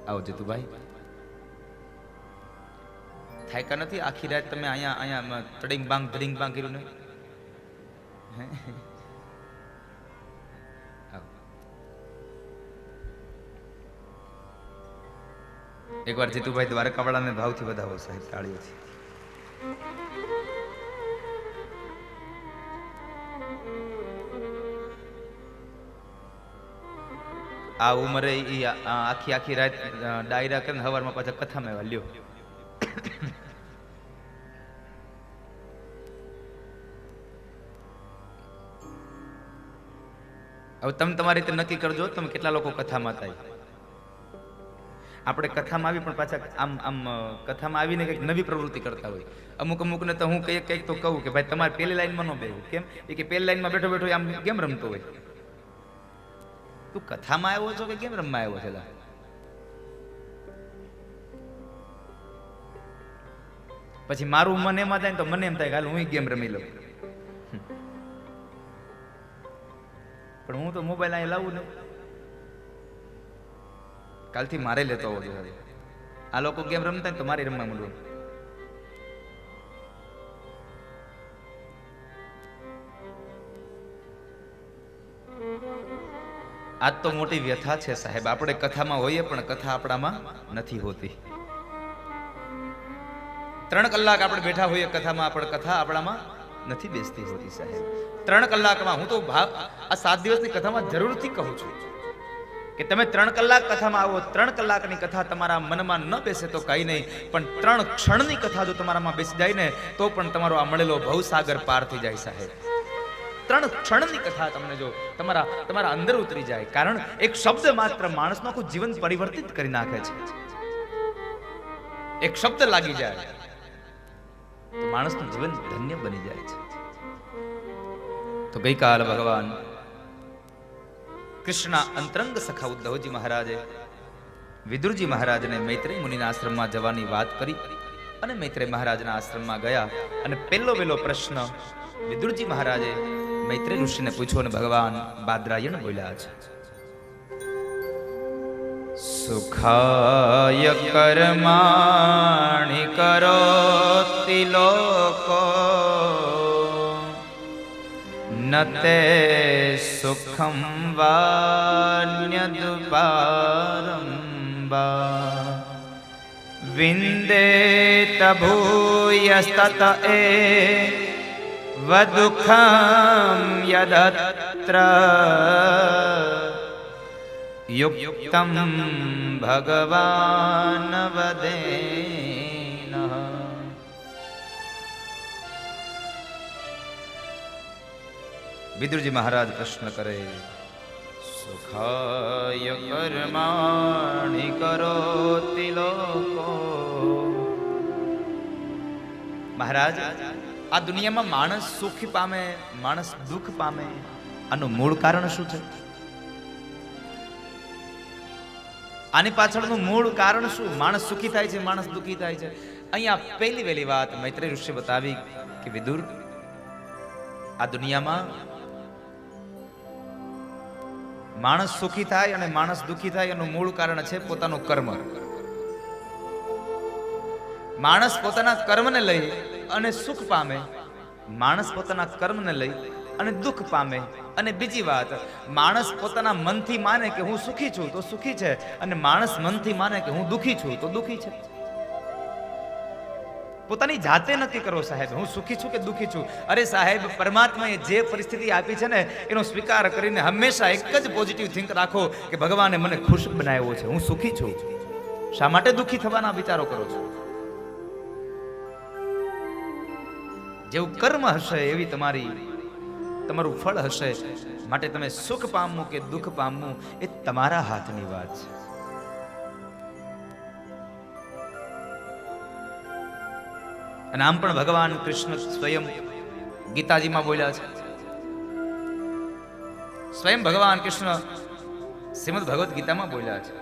આવો જીતુભાઈ. થાય કા નથી આખી રાત તમે અહીંયા તડિંગ બાંગ કર્યું નહીં? એકવાર જીતુભાઈ દ્વારકાવાળાને ભાવથી વધાવો સાહેબ, તાળીઓથી. આ ઉંમરે આખી રાત ડાયરા કરીને સવારમાં પાછા કથામાં વાલ્યો. હવે તમે તમારી રીતે નક્કી કરજો તમે કેટલા લોકો કથામાં થાય. આપણે કથામાં આવી પણ પાછા આમ કથામાં આવીને કંઈક નવી પ્રવૃત્તિ કરતા હોય. અમુકને તો હું કંઈક તો કહું કે ભાઈ તમારે પહેલી લાઈનમાં ન બેહવું. કેમ? એ કે પહેલી લાઈનમાં બેઠો બેઠો આમ ગેમ રમતો હોય. તું કથામાં આવ્યો છો કે ગેમ રમવા આવ્યો છે? પછી મારું મન એમાં થાય તો મને એમ થાય કે હાલ હું ગેમ રમી લઉં. પણ હું તો મોબાઈલ અહીં લાવું ને, કાલથી મારે લેતો હોવો જોઈએ. આ લોકો ગેમ રમતા ને તો મારે રમવા મળવું. આજ તો મોટી વ્યથા છે સાહેબ. આપણે કથામાં હોઈએ પણ કથા આપણામાં નથી હોતી. 3 કલાક આપણે બેઠા હોઈએ કથામાં, પણ કથા આપણામાં નથી બેસતી હોતી સાહેબ. 3 કલાકમાં હું તો આ 7 દિવસની કથામાં જરૂરથી કહું છું કે તમે 3 કલાક કથામાં આવો, 3 કલાકની કથા તમારા મનમાં ન બેસે તો કઈ નહીં, પણ 3 ક્ષણની કથા જો તમારામાં બેસી જાય ને તો પણ તમારો આ મળેલો ભવસાગર પાર થઈ જાય સાહેબ. 3 ક્ષણની કથા તમને જો તમારા અંદર ઉતરી જાય, કારણ એક શબ્દ માત્ર માણસનું આખું જીવન પરિવર્તિત કરી નાખે છે. એક શબ્દ લાગી જાય તો માણસનું જીવન ધન્ય બની જાય છે. તો ગઈકાલ ભગવાન કૃષ્ણના અંતરંગ સખા ઉદ્ધવજી મહારાજે વિદુરજી મહારાજને મૈત્રેય મુનિના આશ્રમમાં જવાની વાત કરી અને મૈત્રેય મહારાજના આશ્રમમાં ગયા. અને પહેલો પ્રશ્ન વિદુરજી મહારાજે મૈત્રેય ઋષિને પૂછ્યો અને ભગવાન બાદરાયણ બોલ્યા છે, સુખાય કર્માણિ કરોતિ લોકો નતે સુખમ વાન્યદુપારં વા વિંદેત ભૂયસ્તત વદુઃખં યદત્ર યુક્તં ભગવાન વદેનઃ. વિદુરજી મહારાજ પ્રશ્ન કરે, સુખાય કર્માણિ કરોતિ લોકો. મહારાજ, આ દુનિયામાં માણસ સુખ પામે, માણસ દુઃખ પામે, આનું મૂળ કારણ શું છે? આની પાછળનું મૂળ કારણ શું? માણસ સુખી થાય છે, માણસ દુઃખી થાય છે. અહીંયા પહેલી વાત મૈત્રેય ઋષિએ બતાવી કે વિદુર, આ દુનિયામાં માણસ સુખી થાય અને માણસ દુઃખી થાય એનું મૂળ કારણ છે પોતાનું કર્મ. માણસ પોતાના કર્મને લઈ અને સુખ પામે, માણસ પોતાના કર્મને લઈ અને દુઃખ પામે. અને બીજી વાત, માણસ પોતાના મનથી માને કે હું સુખી છું તો સુખી છે, અને માણસ મનથી માને કે હું દુઃખી છું તો દુઃખી છે. પોતાની જાતે નક્કી કરો સાહેબ, હું સુખી છું કે દુઃખી છું. અરે સાહેબ, પરમાત્માએ જે પરિસ્થિતિ આપી છે ને એનો સ્વીકાર કરીને હંમેશા એક જ પોઝિટિવ થિંક રાખો કે ભગવાને મને ખુશ બનાવ્યો છે, હું સુખી છું. શા માટે દુઃખી થવાના વિચારો કરો છો? જેવું કર્મ હશે એવી તમારું ફળ હશે. માટે તમે સુખ પામવું કે દુઃખ પામવું એ તમારા હાથની વાત છે. અને આમ પણ ભગવાન કૃષ્ણ સ્વયં ગીતાજીમાં બોલ્યા છે. સ્વયં ભગવાન કૃષ્ણ શ્રીમદ ભગવદ ગીતામાં બોલ્યા છે.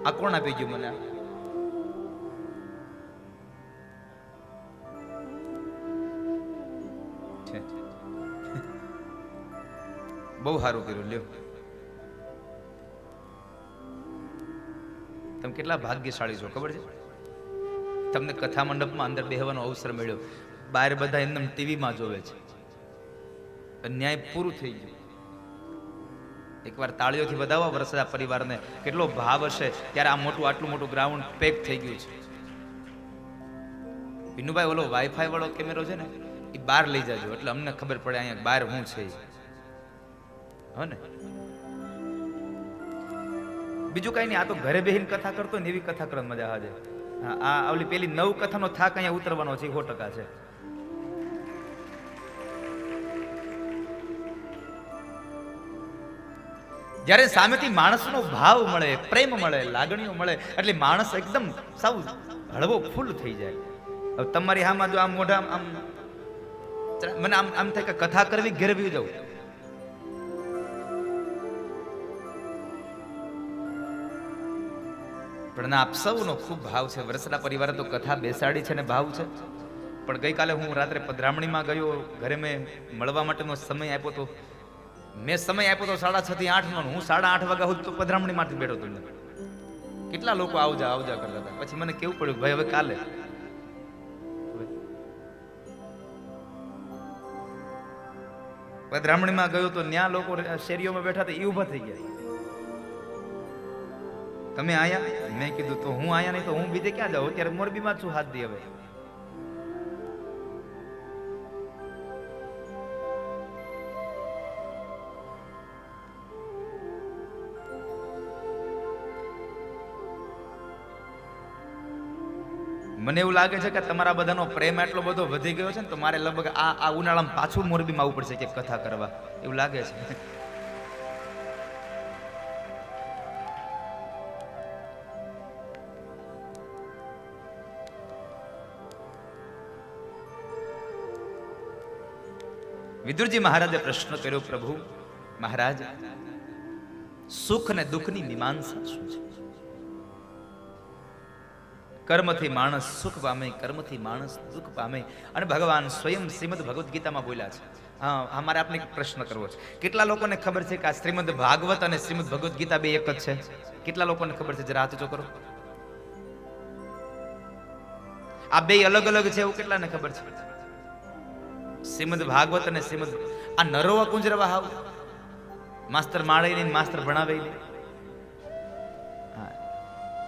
આ કોણ આપી ગયું મને? બહુ સારું કર્યું. લ્યો, તમે કેટલા ભાગ્યશાળી છો ખબર છે? તમને કથા મંડપમાં અંદર બેહવાનો અવસર મળ્યો. બહાર બધા એમને ટીવીમાં જોવે છે. ન્યાય પૂરું થઈ ગયું. એકવાર તાળીઓથી વધાવો વરસદા પરિવારને. કેટલો ભાવ હશે ત્યારે આટલું મોટું ગ્રાઉન્ડ પેક થઈ ગયું છે. વિનુભાઈ, ઓલો વાઈફાઈ વાળો કેમેરો છે ને, એ બહાર લઈ જાજો, એટલે અમને ખબર પડે અહીંયા બહાર શું છે. હો ને, બીજું કઈ નહીં. આ તો ઘરે બેહીને કથા કરતો ને એવી કથા કરવાની મજા આવે. આ ઓલી પેલી નવ કથાનો થાક અહીંયા ઉતરવાનો છે, 100% છે. જ્યારે સામેથી માણસનો ભાવ મળે, પ્રેમ મળે, લાગણીઓ મળે, એટલે માણસ એકદમ સાવ હળવો ફૂલ થઈ જાય. હવે તમારી હામાં જો આમ મોઢા આમ મને આમ થાય કે કથા કરવી ઘેર બી જવું. પણ આપ સૌનો ખૂબ ભાવ છે. વરસડા પરિવારે તો કથા બેસાડી છે ને ભાવ છે. પણ ગઈકાલે હું રાત્રે પધરામણીમાં ગયો. ઘરે મેં મળવા માટેનો સમય આપ્યો તો. મેં સમય આપ્યો તો 6:30 થી 8 નો. હું 8:30 વાગ્યા સુધી તો પધરામણી માંથી બેઠો હતો. કેટલા લોકો આવજા કરતા હતા. પછી મને કેવું પડ્યું, ભાઈ હવે કાલે. પધરામણીમાં ગયો તો ત્યાં લોકો શેરીઓમાં બેઠા હતા, એ ઊભા થઈ ગયા. તમે આયા? મેં કીધું તો હું આયા નહીં તો હું બીજે ક્યાં જાઉં? અત્યારે મોરબીમાં છું. હાથ દી હવે. મને એવું લાગે છે કે તમારા બધાનો પ્રેમ એટલો બધો વધી ગયો છે ને, તો મારે લગભગ આ ઉનાળામાં પાછું મોરબીમાં આવવું પડશે કે કથા કરવા, એવું લાગે છે. વિદુરજી મહારાજે પ્રશ્ન કર્યો, પ્રભુ મહારાજ, સુખ અને દુઃખની મીમાંસા શું છે? કર્મથી માણસ સુખ પામે, કર્મથી માણસ દુઃખ પામે. અને ભગવાન સ્વયં શ્રીમદ ભગવદ્ ગીતામાં બોલ્યા છે. હા, મારે આપને એક પ્રશ્ન કરવો છે. કેટલા લોકોને ખબર છે કે આ શ્રીમદ ભાગવત અને શ્રીમદ ભગવદ્ ગીતા બે એક જ છે? કેટલા લોકોને ખબર છે? જરા હાથ ઊંચો કરો. આ બે અલગ અલગ છે એવું કેટલાને ખબર છે? શ્રીમદ ભાગવત અને શ્રીમદ આ નરોવા કુંજરવા હાવ માસ્તર માળે નહીં, માસ્તર ભણાવે નહીં.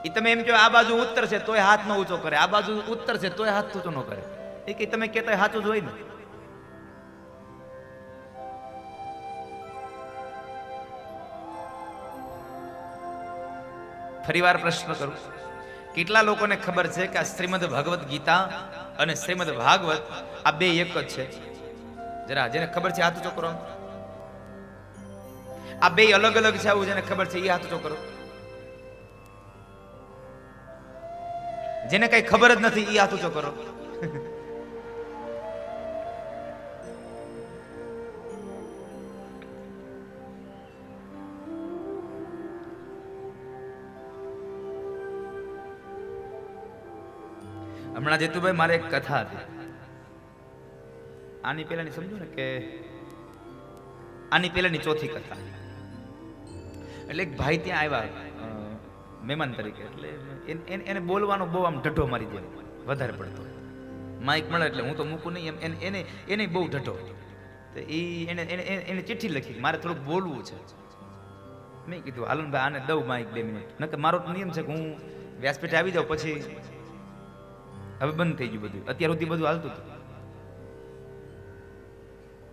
એ તમે એમ કહો આ બાજુ ઉત્તર છે તોય હાથ નો ઊંચો કરે, આ બાજુ ઉત્તર છે તોય હાથ ઊંચો ન કરે. એ કે તમે કહેતા સાચું જ હોય ને. ફરીવાર પ્રશ્ન કરું, કેટલા લોકોને ખબર છે કે આ શ્રીમદ ભગવદ્ ગીતા અને શ્રીમદ ભાગવત આ બે એક જ છે? જરા જેને ખબર છે હાથ ઊંચો કરો. આ બે અલગ અલગ છે આવું જેને ખબર છે એ હાથ ઊંચો કરો. જેને કઈ ખબર જ નથી એ હાથ ઊંચો કરો. હમણાં જેતુભાઈ મારે એક કથા હતી. આની પહેલાની સમજો ને કે આની પહેલાની ચોથી કથા. એટલે એક ભાઈ ત્યાં આવ્યા મહેમાન તરીકે. એટલે એને બોલવાનો બહુ આમ ઢઢો મારી દે, વધારે પડતો. માઇક મળે એટલે હું તો મૂકું નહીં એમ. એને બહુ ઢઢો. તો એને ચિઠ્ઠી લખી, મારે થોડુંક બોલવું છે. મેં કીધું હાલો ભાઈ આને દઉં માઇક 2 મિનિટ. નકર મારો નિયમ છે કે હું વ્યાસપીઠે આવી જાઉં પછી. હવે બંધ થઈ ગયું બધું. અત્યાર સુધી બધું હાલતું હતું.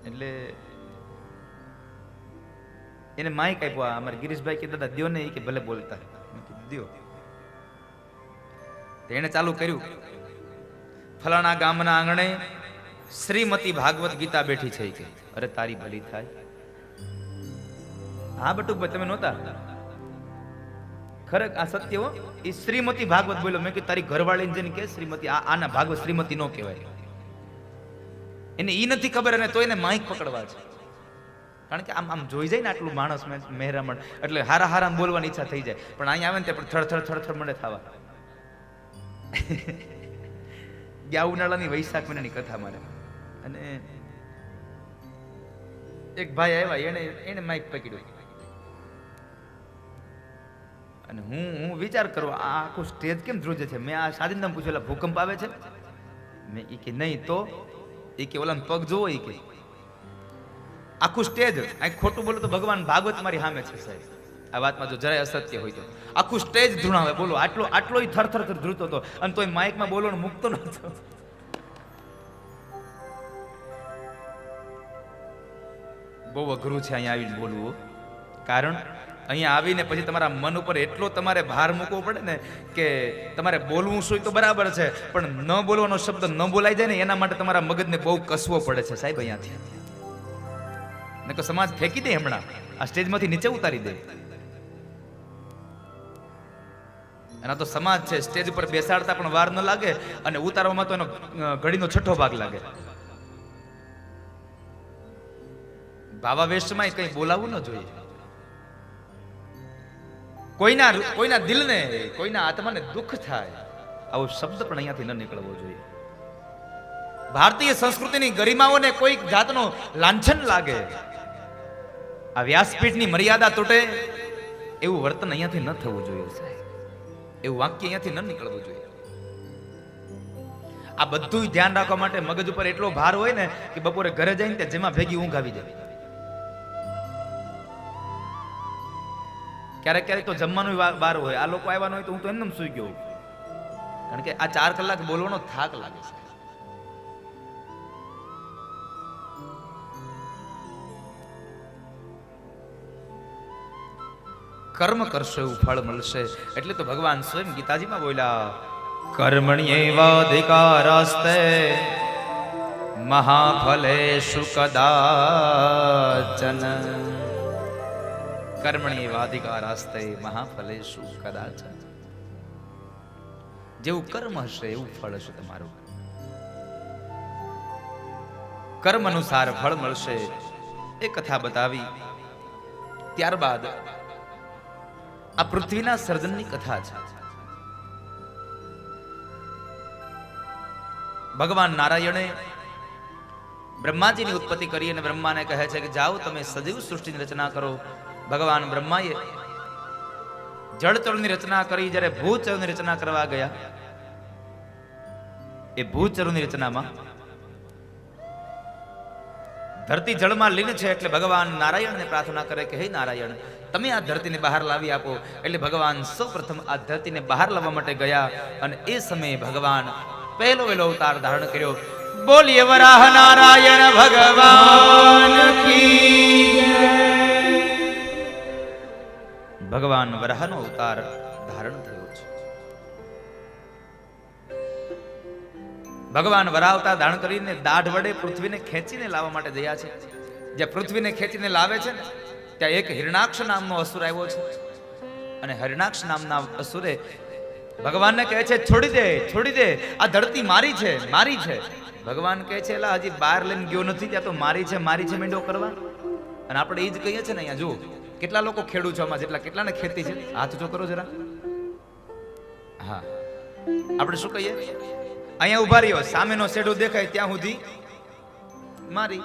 એટલે એને માઇક આપ્યો. અમારે ગિરીશભાઈ કે દાદા દ્યો ને, કે ભલે બોલતા દ્યો. એને ચાલુ કર્યું, ફલાણા ગામના આંગણે શ્રીમતી ભાગવત ગીતા બેઠી છે કે અરે તારી ભલી થાય. હા બટુકભાઈ તમે નહોતા? ખરેખર આ સત્ય હો. એ શ્રીમતી ભાગવત બોલ્યો. મેં કીધું તારી ઘરવાળીને જઈને કે શ્રીમતી, આના ભાગવત શ્રીમતી નો કહેવાય. એને ઈ નથી ખબર અને તો એને માઇક પકડવા છે. કારણ કે આમ જોઈ જાય ને આટલું માણસ મહેરામણ, એટલે હારા હારા બોલવાની ઈચ્છા થઈ જાય. પણ અહીંયા આવે ને તે થડ મળે થવા. ગયા ઉનાળાની વૈશાખ મહિનાની કથા મારે. અને એક ભાઈ આવ્યા, એને માઇક પકડ્યું અને હું વિચાર કરો આ આખું સ્ટેજ કેમ ધ્રુજે છે. મેં આ સાદીને પૂછેલા ભૂકંપ આવે છે? મેં એ કે નહીં તો એ કે ઓલા પગ જોવો એ કે આખું સ્ટેજ. આ ખોટું બોલો તો ભગવાન ભાગવત મારી સામે છે સાહેબ. આ વાતમાં જો જરાય અસત્ય હોય તો આખું સ્ટેજ ધ્રુણાવે. બોલો આટલો થર ધ્રુતો હતો અને તોય માઇકમાં બોલવાનું મુકતો નહોતો. બહુ અઘરું છે અહીંયા આવીને બોલવું. કારણ અહીંયા આવીને પછી તમારા મન ઉપર એટલો તમારે ભાર મૂકવો પડે ને કે તમારે બોલવું શું તો બરાબર છે, પણ ન બોલવાનો શબ્દ ન બોલાઈ જાય ને એના માટે તમારા મગજને બહુ કસવો પડે છે સાહેબ. અહીંયાથી ને સમાજ ફેંકી દે, હમણાં આ સ્ટેજમાંથી નીચે ઉતારી દે. એના તો સમાજ છે, સ્ટેજ ઉપર બેસાડતા પણ વાર ન લાગે અને ઉતારવામાં તો એનો ઘડીનો છઠ્ઠો ભાગ લાગે. ભાવાવેશમાં કંઈ બોલાવવું ન જોઈએ. કોઈના દિલને, કોઈના આત્માને દુઃખ થાય આવો શબ્દ પણ અહીંયાથી ન નીકળવો જોઈએ. ભારતીય સંસ્કૃતિની ગરિમાઓને કોઈ જાતનો લાંછન લાગે, આ વ્યાસપીઠની મર્યાદા તૂટે એવું વર્તન અહીંયાથી ન થવું જોઈએ સાહેબ. એવું વાક્ય અહીંયાથી ન નીકળવું જોઈએ. આ બધું ધ્યાન રાખવા માટે મગજ ઉપર એટલો ભાર હોય ને કે બપોરે ઘરે જઈને તે જેમાં ભેગી ઊંઘ આવી જાય. ક્યારેક ક્યારેક તો જમવાનું બાર હોય, આ લોકો આવ્યા હોય તો હું તો એમને સૂઈ ગયો, કારણ કે આ 4 કલાક બોલવાનો થાક લાગે છે. કર્મ કરશો એવું ફળ મળશે. એટલે તો ભગવાન સ્વયં ગીતાજીમાં બોલ્યા, કર્મણ્યેવાધિકારાસ્તે મહાફલેષુ કદાચન. કર્મણ્યેવાધિકારાસ્તે મહાફલેષુ કદાચન. જેવું કર્મ હશે એવું ફળ હશે તમારું. કર્મ અનુસાર ફળ મળશે એ કથા બતાવી. ત્યારબાદ આ પૃથ્વીના સર્જનની કથા છે. ભગવાન નારાયણે બ્રહ્માજીની ઉત્પત્તિ કરી અને બ્રહ્માને કહે છે કે જાઓ તમે સજીવ સૃષ્ટિની રચના કરો. ભગવાન બ્રહ્માએ જળચરોની રચના કરી. જ્યારે ભૂચરોની રચના કરવા ગયા, એ ભૂચરોની રચનામાં ધરતી જળમાં લીન છે. એટલે ભગવાન નારાયણને પ્રાર્થના કરે કે હે નારાયણ, તમે આ ધરતીને બહાર લાવી આપો. એટલે ભગવાન સૌપ્રથમ આ ધરતીને બહાર લાવવા માટે ગયા અને એ સમયે ભગવાન પહેલો અવતાર ધારણ કર્યો. બોલીએ વરાહ નારાયણ ભગવાન કી. ભગવાન વરાહનો અવતાર ધારણ થયો છે. ભગવાન વરાહ અવતાર ધારણ કરીને દાઢ વડે પૃથ્વીને ખેંચીને લાવવા માટે ગયા છે. જે પૃથ્વીને ખેંચીને લાવે છે ને ત્યાં એક હિરણાક્ષ નામનો અસુર આવ્યો છે. અને હિરણાક્ષ નામના અસુરે ભગવાનને કહે છે છોડી દે, આ ધરતી મારી છે. ભગવાન કહે છે એલા હજી બહાર લઈને ગયો નથી, ત્યાં તો મારી છે મેંડો કરવા. અને આપણે એ જ કહીએ છીએ ને. અહીંયા જુઓ કેટલા લોકો ખેડૂત છો, આમાં કેટલાને ખેતી છે, હાથ જો કરો જરા. હા, આપણે શું કહીએ? અહીંયા ઉભા રહ્યો, સામેનો શેડો દેખાય ત્યાં સુધી મારી.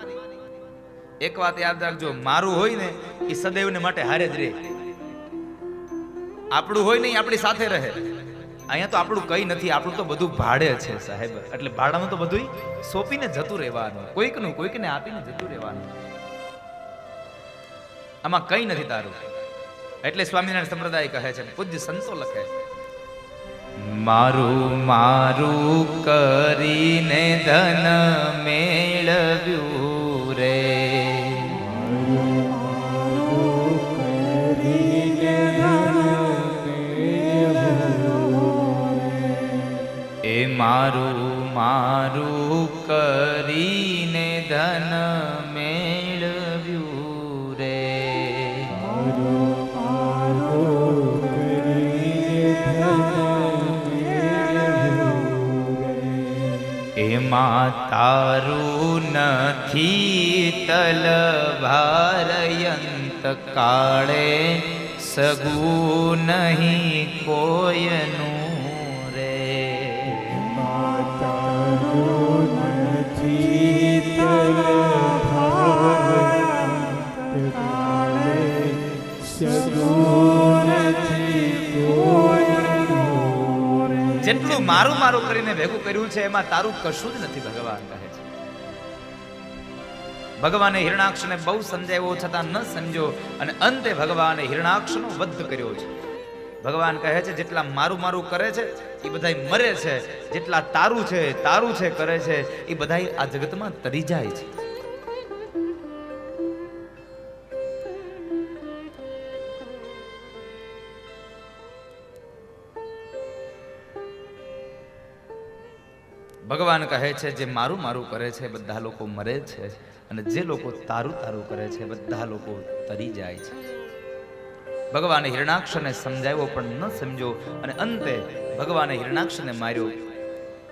એક વાત યાદ રાખજો, મારું હોય ને એ સદૈવને માટે હારે જ રહે. આપણું હોય ને આપણી સાથે રહે. અહીંયા તો આપણું કઈ નથી, આપણું તો બધું ભાડે છે સાહેબ. એટલે ભાડામાં તો બધું સોંપીને જતું રહેવાનું, કોઈકને આપીને જતું રહેવાનું. આમાં કઈ નથી તારું. એટલે સ્વામિનારાયણ સંપ્રદાય કહે છે, પૂજ્ય સંતો લખે, મારું કરીને ધન મેળવ્યું રે. એ મારું કરીને ધન મેળવ્યું રે. એમાં તારું નથી તલભારયંત કાળે, સગું નહીં કોયનું રે. જેટલું મારું મારું કરીને ભેગું કર્યું છે એમાં તારું કશું જ નથી, ભગવાન કહે છે. ભગવાને હિરણાક્ષને બહુ સમજાવ્યો છતાં ન સમજો અને અંતે ભગવાને હિરણાક્ષનો વધ કર્યો છે. ભગવાન કહે છે જેટલા મારું મારું કરે છે એ બધા મરે છે, જેટલા તારું છે કરે છે એ બધા આ જગતમાં તરી જાય છે. ભગવાન કહે છે જે મારું મારું કરે છે બધા લોકો મરે છે અને જે લોકો તારું તારું કરે છે બધા લોકો તરી જાય છે. ભગવાને હિરણાક્ષને સમજાવ્યો પણ ન સમજો અને અંતે ભગવાને હિરણાક્ષને માર્યો.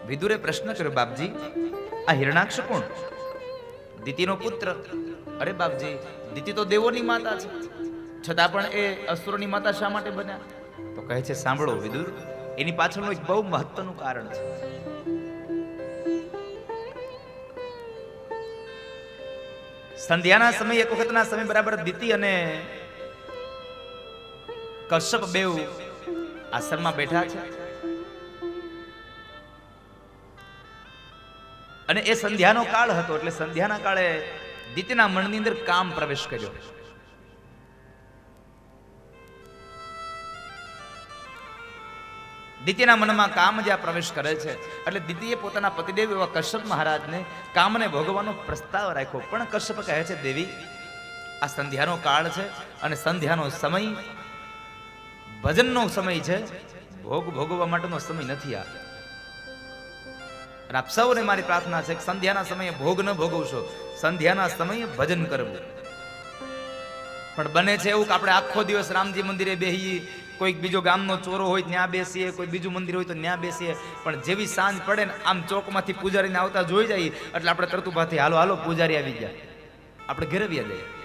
વિદુરે પ્રશ્ન કર્યો, બાપજી આ હિરણાક્ષ કોણ? દિતિનો પુત્ર. અરે બાપજી, દિતિ તો દેવોની માતા છે, છતાં પણ એ અસુરોની માતા શા માટે બન્યા? તો કહે છે સાંભળો વિદુર, એની પાછળનું એક બહુ મહત્વનું કારણ છે. સંધ્યાના સમય એક વખતના સમય બરાબર દિતિ અને કશ્યપ બેવ આશ્રમમાં બેઠા છે અને એ સંધ્યાનો કાળ હતો. એટલે સંધ્યાના કાળે દિતિના મનની અંદર કામ પ્રવેશ કર્યો. દિતિના મનમાં કામ જ્યાં પ્રવેશ કરે છે એટલે દિતિએ પોતાના પતિદેવ એવા કશ્યપ મહારાજને કામને ભોગવવાનો પ્રસ્તાવ રાખ્યો. પણ કશ્યપ કહે છે દેવી, આ સંધ્યાનો કાળ છે અને સંધ્યાનો સમય ભજનનો સમય છે, ભોગ ભોગવવા માટેનો સમય નથી. આ આપ સૌને મારી પ્રાર્થના છે કે સંધ્યાના સમયે ભોગ ન ભોગવશો, સંધ્યાના સમયે ભજન કરવું. પણ બને છે એવું કે આપણે આખો દિવસ રામજી મંદિરે બેહીએ, કોઈક બીજો ગામનો ચોરો હોય ત્યાં બેસીએ, કોઈ બીજું મંદિર હોય તો ત્યાં બેસીએ, પણ જેવી સાંજ પડે ને આમ ચોકમાંથી પૂજારીને આવતા જોઈ જાય એટલે આપણે તરત ઉભાથી હાલો હાલો પૂજારી આવી ગયા, આપણે ઘેરે વ્યા જઈએ.